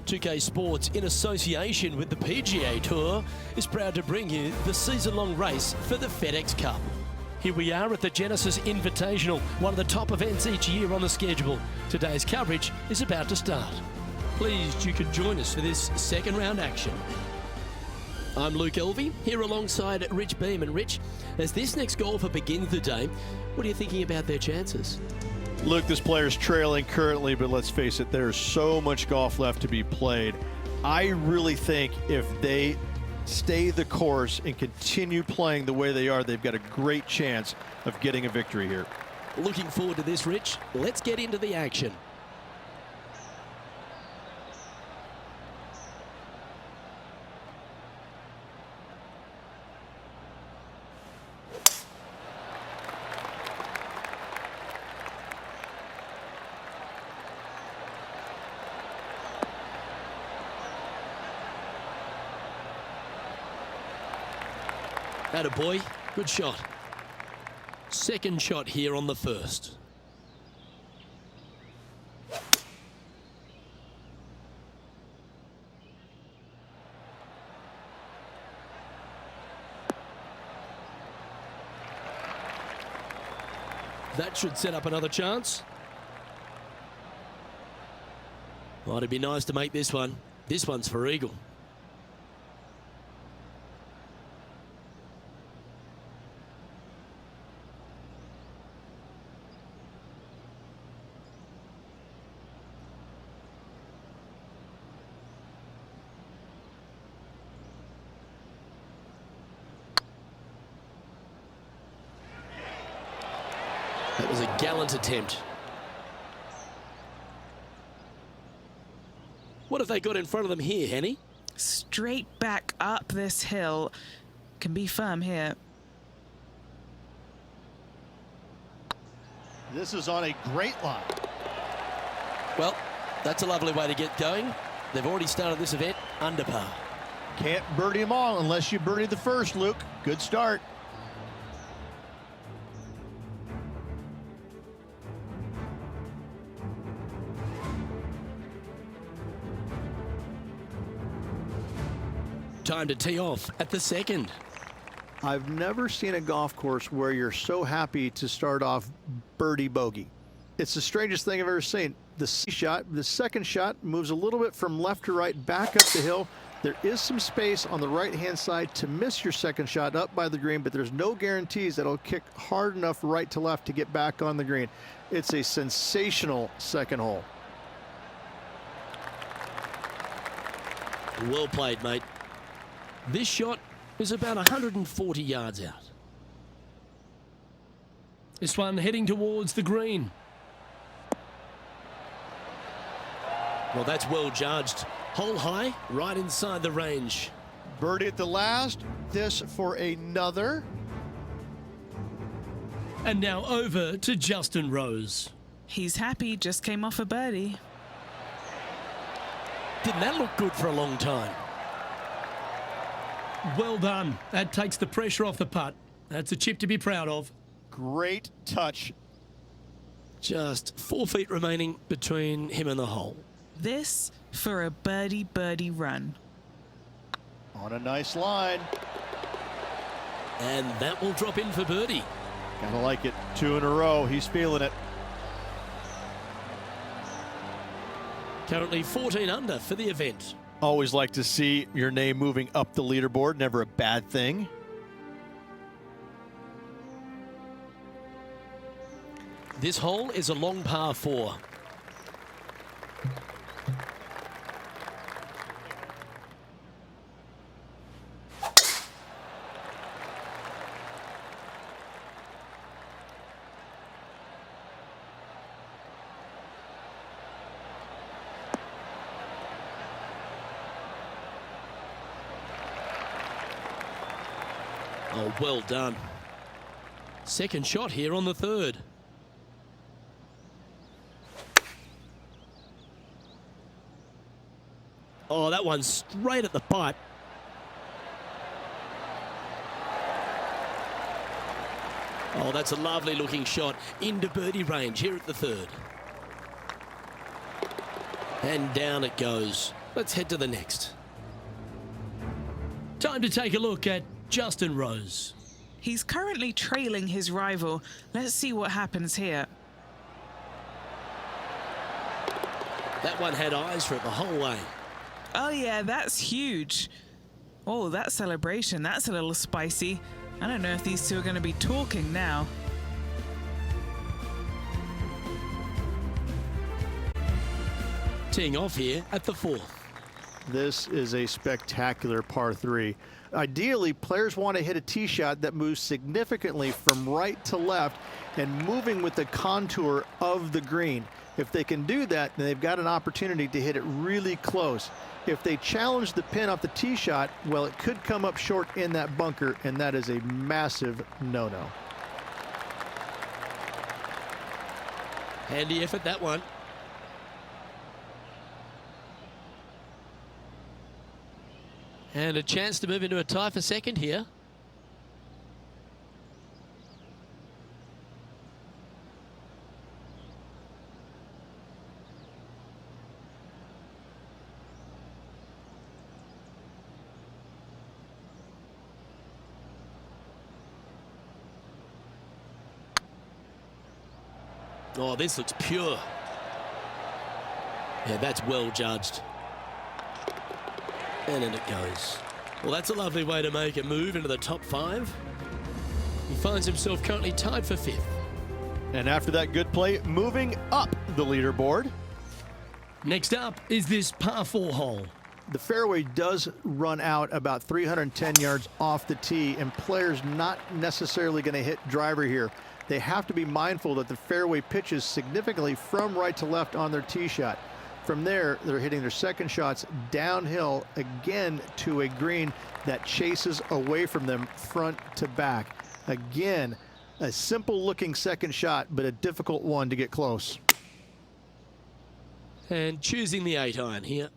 2K Sports, in association with the PGA Tour, is proud to bring you the season-long race for the FedEx Cup. Here we are at the Genesis Invitational, one of the top events each year on the schedule. Today's coverage is about to start. Pleased you could join us for this second round action. I'm Luke Elvey, here alongside Rich Beam. And Rich, as this next golfer begins the day, what are you thinking about their chances? Luke, this player's trailing currently, but let's face it, there's so much golf left to be played. I really think if they stay the course and continue playing the way they are, they've got a great chance of getting a victory here. Looking forward to this, Rich. Let's get into the action. Attaboy, good shot. Second shot here on the first. That should set up another chance. Well, it'd be nice to make this one. This one's for eagle. That was a gallant attempt. What have they got in front of them here, Henny? Straight back up this hill. Can be firm here. This is on a great line. Well, that's a lovely way to get going. They've already started this event under par. Can't birdie them all unless you birdie the first, Luke. Good start. Time to tee off at the second. I've never seen a golf course where you're so happy to start off birdie bogey. It's the strangest thing I've ever seen. The second shot moves a little bit from left to right, back up the hill. There is some space on the right-hand side to miss your second shot up by the green, but there's no guarantees that it'll kick hard enough right to left to get back on the green. It's a sensational second hole. Well played, mate. This shot is about 140 yards out. This one heading towards the green. Well, that's well judged. Hole high, right inside the range. Birdie at the last. This for another. And now over to Justin Rose. He's happy, just came off a birdie. Didn't that look good for a long time? Well done. That takes the pressure off the putt. That's a chip to be proud of. Great touch. Just 4 feet remaining between him and the hole. This for a birdie run. On a nice line. And that will drop in for birdie. Gotta like it. 2 in a row. He's feeling it. Currently 14 under for the event. Always like to see your name moving up the leaderboard. Never a bad thing. This hole is a long par 4. Oh, well done. Second shot here on the third. Oh, that one's straight at the pipe. Oh, that's a lovely looking shot into birdie range here at the third. And down it goes. Let's head to the next. Time to take a look at Justin Rose. He's currently trailing his rival. Let's see what happens here. That one had eyes for it the whole way. Oh yeah, that's huge. Oh, that celebration, that's a little spicy. I don't know if these two are going to be talking now. Teeing off here at the 4th. This is a spectacular par 3. Ideally, players want to hit a tee shot that moves significantly from right to left and moving with the contour of the green. If they can do that, then they've got an opportunity to hit it really close. If they challenge the pin off the tee shot, well, it could come up short in that bunker, and that is a massive no-no. Handy effort, that one. And a chance to move into a tie for second here. Oh, this looks pure. Yeah, that's well judged. And in it goes. Well, that's a lovely way to make a move into the top 5. He finds himself currently tied for 5th. And after that good play, moving up the leaderboard. Next up is this par 4 hole. The fairway does run out about 310 yards off the tee, and players not necessarily going to hit driver here. They have to be mindful that the fairway pitches significantly from right to left on their tee shot. From there, they're hitting their second shots downhill again to a green that chases away from them front to back. Again, a simple looking second shot, but a difficult one to get close. And choosing the 8-iron here.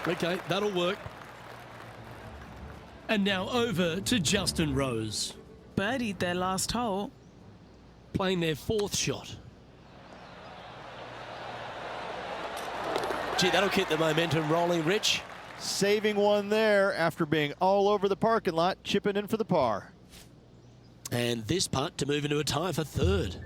Okay, that'll work. And now over to Justin Rose. Birdied their last hole. Playing their 4th shot. Gee, that'll keep the momentum rolling, Rich. Saving one there after being all over the parking lot, chipping in for the par. And this putt to move into a tie for 3rd.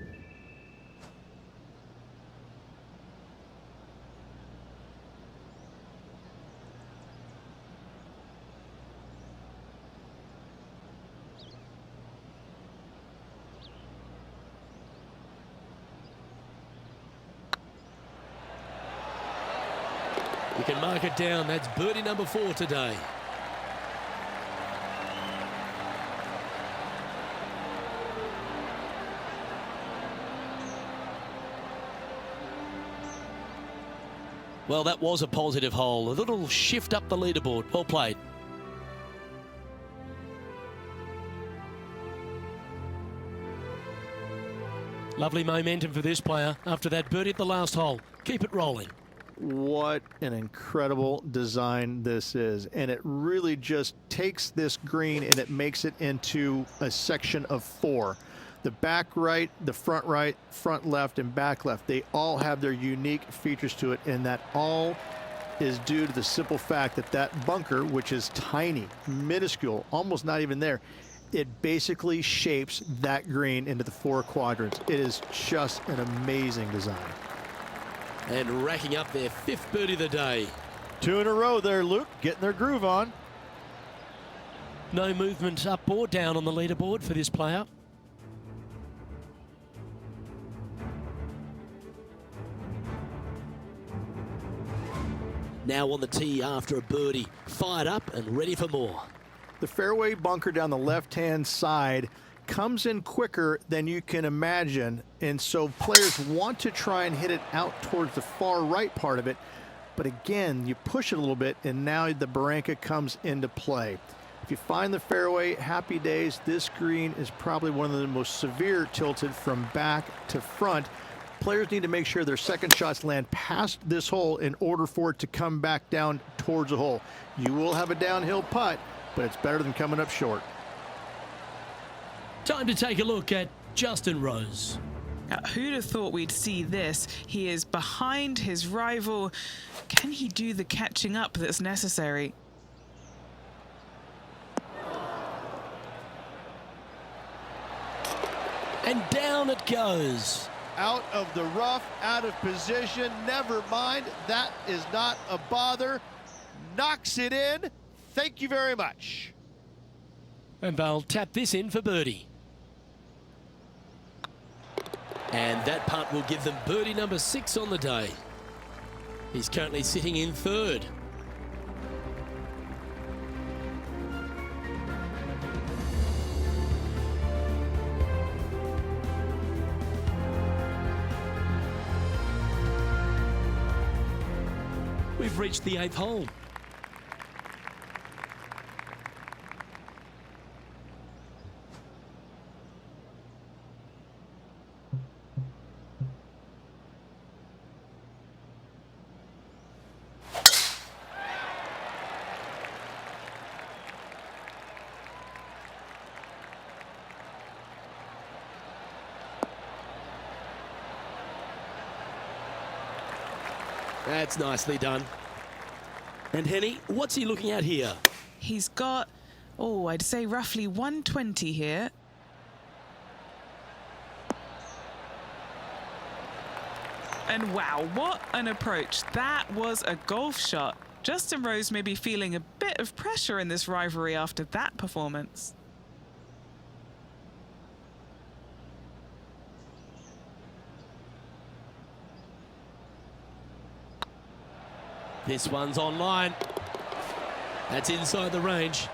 You can mark it down. That's birdie number 4 today. Well, that was a positive hole. A little shift up the leaderboard. Well played. Lovely momentum for this player after that birdie at the last hole. Keep it rolling. What an incredible design this is, and it really just takes this green and it makes it into a section of 4. The back right, front left, and back left, they all have their unique features to it, and that all is due to the simple fact that that bunker, which is tiny, minuscule, almost not even there, it basically shapes that green into the 4 quadrants. It is just an amazing design. And racking up their 5th birdie of the day. 2 in a row there, Luke, getting their groove on. No movement up or down on the leaderboard for this player. Now on the tee after a birdie, fired up and ready for more. The fairway bunker down the left-hand side comes in quicker than you can imagine, and so players want to try and hit it out towards the far right part of it, but again, you push it a little bit and now the barranca comes into play. If you find the fairway, happy days. This green is probably one of the most severe tilted from back to front. Players need to make sure their second shots land past this hole in order for it to come back down towards the hole. You will have a downhill putt, but it's better than coming up short. Time to take a look at Justin Rose. Who'd have thought we'd see this? He is behind his rival. Can he do the catching up that's necessary? And down it goes. Out of the rough, out of position. Never mind. That is not a bother. Knocks it in. Thank you very much. And they'll tap this in for birdie. And that putt will give them birdie number 6 on the day. He's currently sitting in third. We've reached the 8th hole. That's nicely done. And Henny, what's he looking at here? He's got, I'd say roughly 120 here. And wow, what an approach. That was a golf shot. Justin Rose may be feeling a bit of pressure in this rivalry after that performance. This one's online. That's inside the range.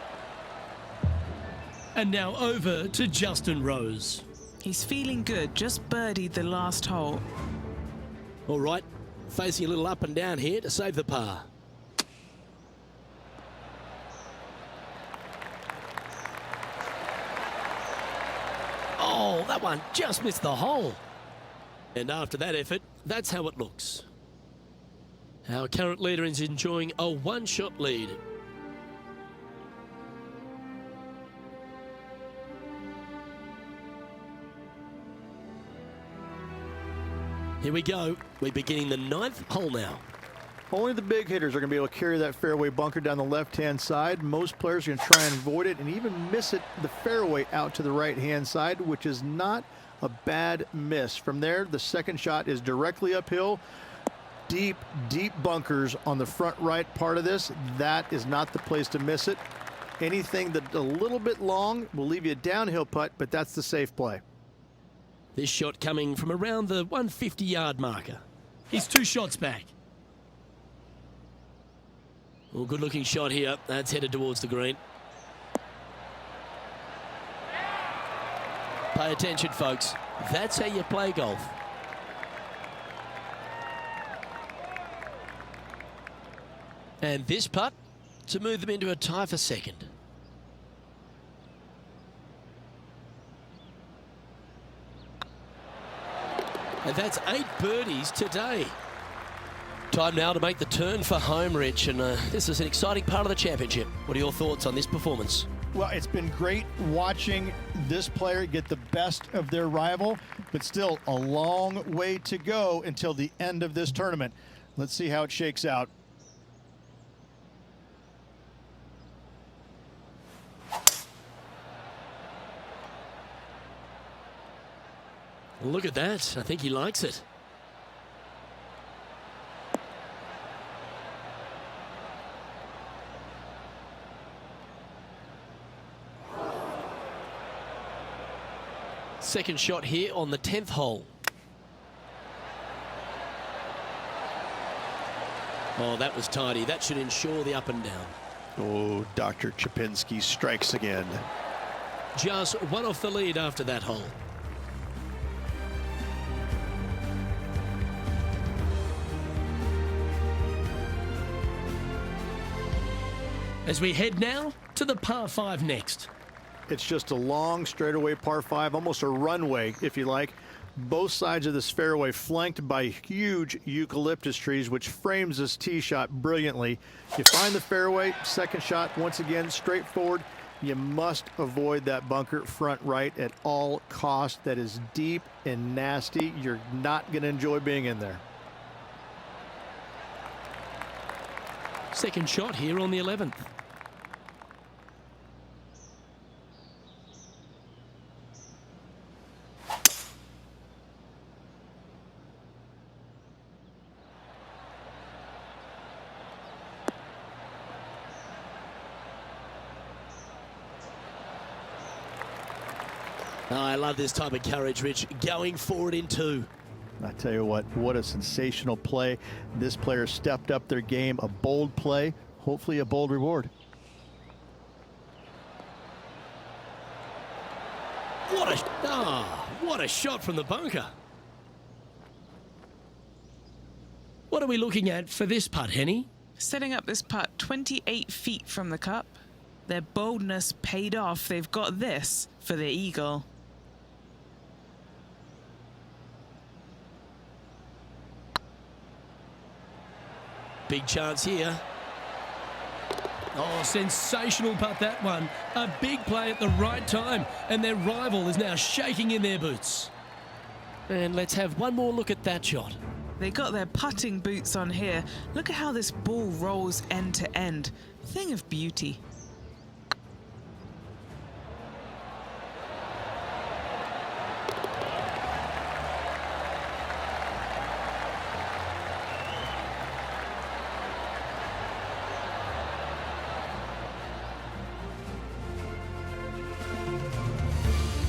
And now over to Justin Rose. He's feeling good, just birdied the last hole. All right, facing a little up and down here to save the par. Oh, that one just missed the hole. And after that effort, that's how it looks. Our current leader is enjoying a one-shot lead. Here we go. We're beginning the 9th hole now. Only the big hitters are going to be able to carry that fairway bunker down the left-hand side. Most players are going to try and avoid it and even miss it the fairway out to the right-hand side, which is not a bad miss. From there, the second shot is directly uphill. Deep, deep bunkers on the front right part of this. That is not the place to miss it. Anything that's a little bit long will leave you a downhill putt, but that's the safe play. This shot coming from around the 150-yard marker. He's 2 shots back. Well, good-looking shot here. That's headed towards the green. Pay attention, folks. That's how you play golf. And this putt to move them into a tie for second. And that's 8 birdies today. Time now to make the turn for home, Rich. And this is an exciting part of the championship. What are your thoughts on this performance? Well, it's been great watching this player get the best of their rival, but still a long way to go until the end of this tournament. Let's see how it shakes out. Look at that. I think he likes it. Second shot here on the 10th hole. Oh, that was tidy. That should ensure the up and down. Oh, Dr. Chapinski strikes again. Just one off the lead after that hole. As we head now to the par 5 next. It's just a long straightaway par 5, almost a runway, if you like. Both sides of this fairway flanked by huge eucalyptus trees, which frames this tee shot brilliantly. You find the fairway, second shot, once again, straightforward. You must avoid that bunker front right at all costs. That is deep and nasty. You're not going to enjoy being in there. Second shot here on the 11th. Oh, I love this type of courage, Rich. Going forward in two. I tell you what a sensational play. This player stepped up their game. A bold play, hopefully a bold reward. What a shot from the bunker. What are we looking at for this putt, Henny? Setting up this putt 28 feet from the cup. Their boldness paid off. They've got this for the eagle. Big chance here. Oh, sensational putt, that one. A big play at the right time, and their rival is now shaking in their boots. And let's have one more look at that shot. They got their putting boots on here. Look at how this ball rolls end to end. Thing of beauty.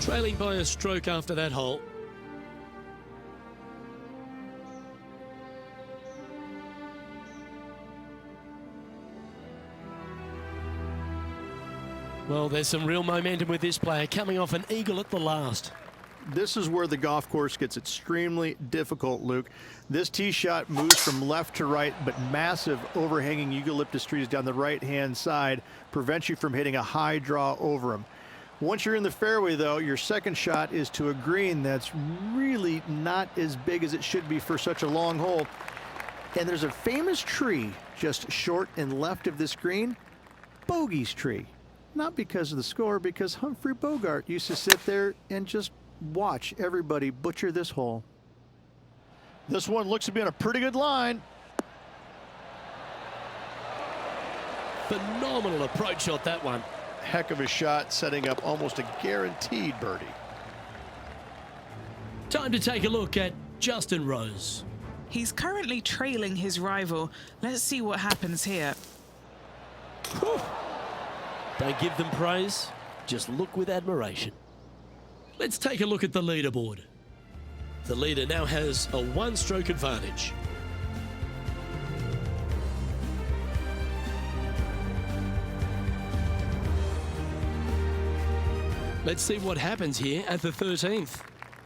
Trailing by a stroke after that hole. Well, there's some real momentum with this player, coming off an eagle at the last. This is where the golf course gets extremely difficult, Luke. This tee shot moves from left to right, but massive overhanging eucalyptus trees down the right-hand side prevents you from hitting a high draw over them. Once you're in the fairway, though, your second shot is to a green that's really not as big as it should be for such a long hole. And there's a famous tree just short and left of this green, Bogey's tree. Not because of the score, because Humphrey Bogart used to sit there and just watch everybody butcher this hole. This one looks to be on a pretty good line. Phenomenal approach shot, that one. Heck of a shot, setting up almost a guaranteed birdie. Time to take a look at Justin Rose. He's currently trailing his rival. Let's see what happens here. Whew. Don't give them praise, just look with admiration. Let's take a look at the leaderboard. The leader now has a one-stroke advantage. Let's see what happens here at the 13th.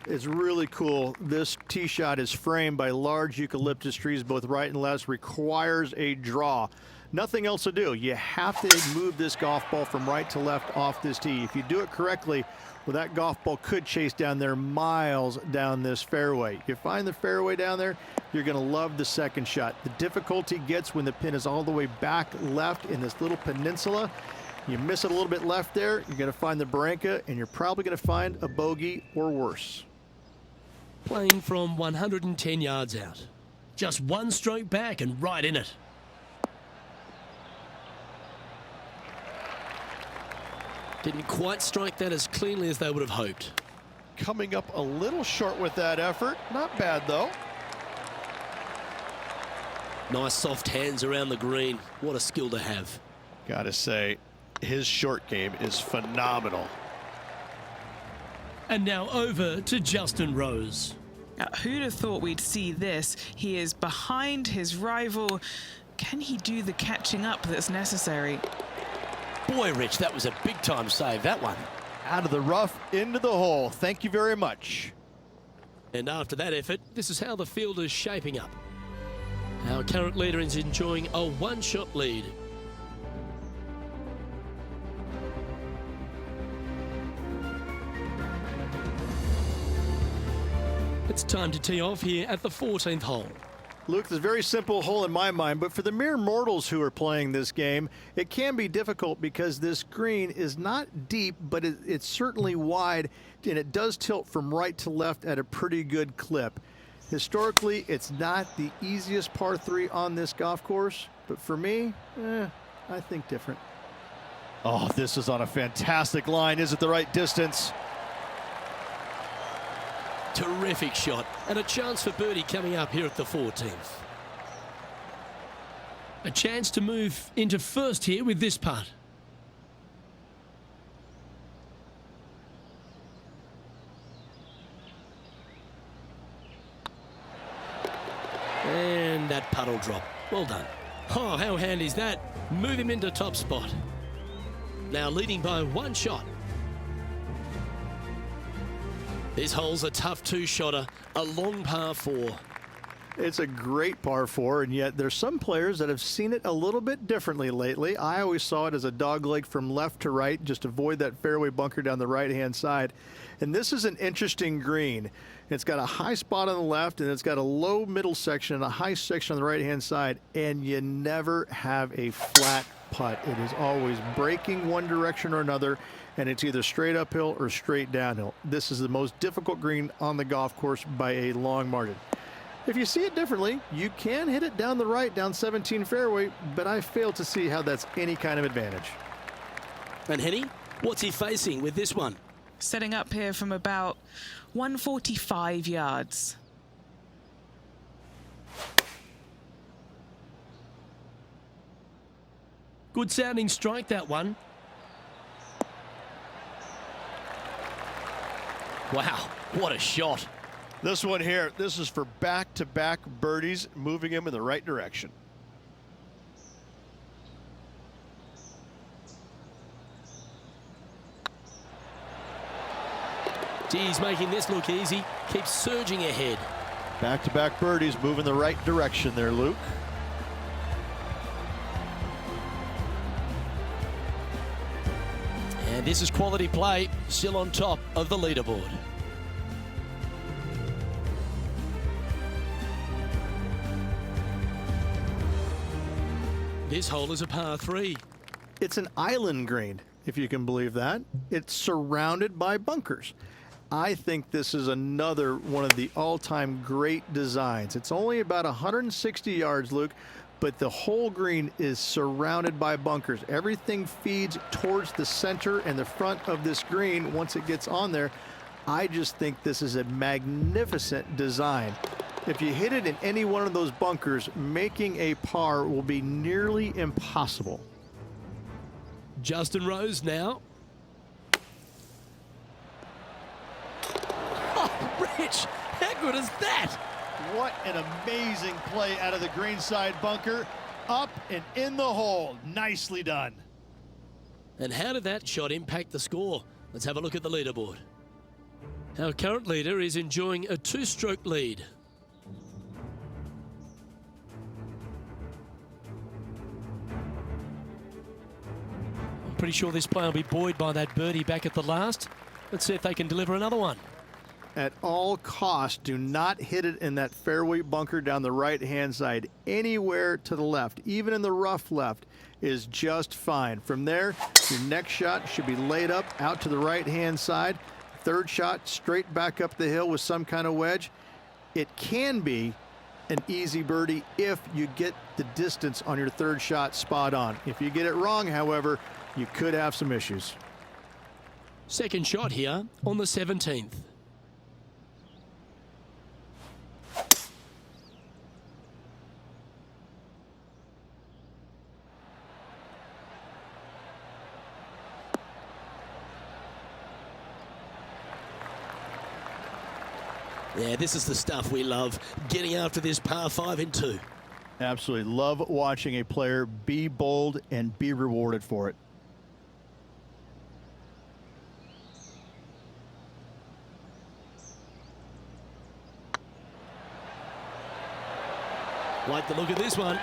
It's really cool. This tee shot is framed by large eucalyptus trees, both right and left, requires a draw. Nothing else to do. You have to move this golf ball from right to left off this tee. If you do it correctly, well, that golf ball could chase down there miles down this fairway. You find the fairway down there, you're going to love the second shot. The difficulty gets when the pin is all the way back left in this little peninsula. You miss it a little bit left there, you're going to find the barranca, and you're probably going to find a bogey or worse. Playing from 110 yards out. Just one stroke back and right in it. Didn't quite strike that as cleanly as they would have hoped. Coming up a little short with that effort. Not bad, though. Nice soft hands around the green. What a skill to have. Gotta say, his short game is phenomenal. And now over to Justin Rose. Who'd have thought we'd see this? He is behind his rival. Can he do the catching up that's necessary? Boy, Rich, that was a big-time save, that one. Out of the rough, into the hole. Thank you very much. And after that effort, this is how the field is shaping up. Our current leader is enjoying a one-shot lead. It's time to tee off here at the 14th hole. Luke, this is a very simple hole in my mind, but for the mere mortals who are playing this game, it can be difficult because this green is not deep, but it's certainly wide, and it does tilt from right to left at a pretty good clip. Historically, it's not the easiest par 3 on this golf course, but for me, I think different. Oh, this is on a fantastic line. Is it the right distance? Terrific shot, and a chance for birdie coming up here at the 14th. A chance to move into first here with this putt. And that putt will drop. Well done. Oh, how handy is that? Move him into top spot. Now leading by 1 shot. This hole's a tough 2-shotter, a long par 4. It's a great par 4, and yet there's some players that have seen it a little bit differently lately. I always saw it as a dogleg from left to right, just avoid that fairway bunker down the right-hand side. And this is an interesting green. It's got a high spot on the left, and it's got a low middle section and a high section on the right-hand side, and you never have a flat putt. It is always breaking one direction or another, and it's either straight uphill or straight downhill. This is the most difficult green on the golf course by a long margin. If you see it differently, you can hit it down the right, down 17 fairway, but I fail to see how that's any kind of advantage. And Henny, what's he facing with this one? Setting up here from about 145 yards. Good sounding strike, that one. Wow, what a shot. This one here, this is for back-to-back birdies, moving him in the right direction. Geez, making this look easy. Keeps surging ahead. Back-to-back birdies, moving the right direction there, Luke. And this is quality play, still on top of the leaderboard. This hole is a par 3. It's an island green, if you can believe that. It's surrounded by bunkers. I think this is another one of the all-time great designs. It's only about 160 yards, Luke, but the whole green is surrounded by bunkers. Everything feeds towards the center and the front of this green once it gets on there. I just think this is a magnificent design. If you hit it in any one of those bunkers, making a par will be nearly impossible. Justin Rose now. Oh, Rich, how good is that? What an amazing play out of the greenside bunker. Up and in the hole. Nicely done. And how did that shot impact the score? Let's have a look at the leaderboard. Our current leader is enjoying a 2-stroke lead. I'm pretty sure this player will be buoyed by that birdie back at the last. Let's see if they can deliver another one. At all costs, do not hit it in that fairway bunker down the right-hand side. Anywhere to the left, even in the rough left, is just fine. From there, your next shot should be laid up out to the right-hand side. Third shot, straight back up the hill with some kind of wedge. It can be an easy birdie if you get the distance on your third shot spot on. If you get it wrong, however, you could have some issues. Second shot here on the 17th. Yeah, this is the stuff we love, getting after this par 5 in 2. Absolutely love watching a player be bold and be rewarded for it. Like the look of this one.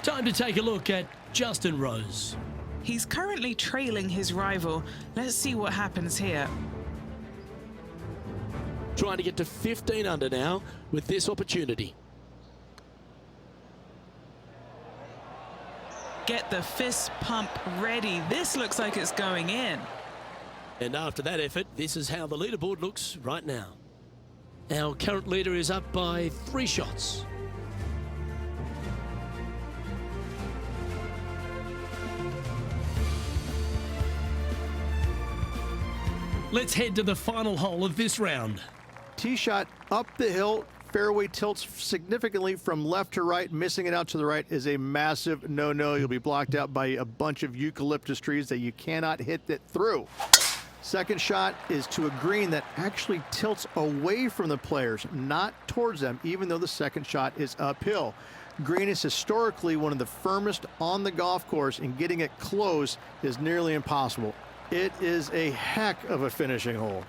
Time to take a look at Justin Rose. He's currently trailing his rival. Let's see what happens here. trying to get to 15 under now with this opportunity. Get the fist pump ready. This looks like it's going in. And after that effort, this is how the leaderboard looks right now. Our current leader is up by 3 shots. Let's head to the final hole of this round. Tee shot up the hill, fairway tilts significantly from left to right. Missing it out to the right is a massive no-no. You'll be blocked out by a bunch of eucalyptus trees that you cannot hit it through. Second shot is to a green that actually tilts away from the players, not towards them, even though the second shot is uphill. Green is historically one of the firmest on the golf course, and getting it close is nearly impossible. It is a heck of a finishing hole.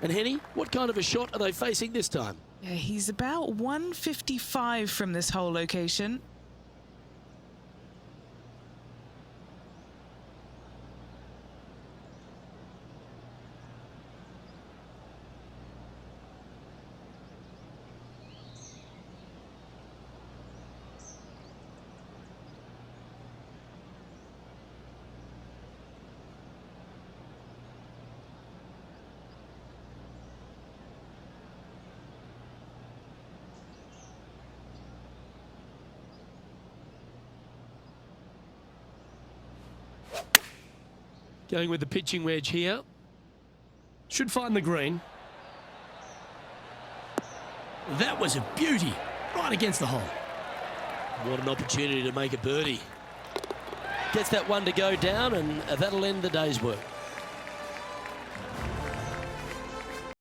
And Henny, what kind of a shot are they facing this time? Yeah, he's about 155 from this hole location. Going with the pitching wedge here. Should find the green. That was a beauty. Right against the hole. What an opportunity to make a birdie. Gets that one to go down, and that'll end the day's work.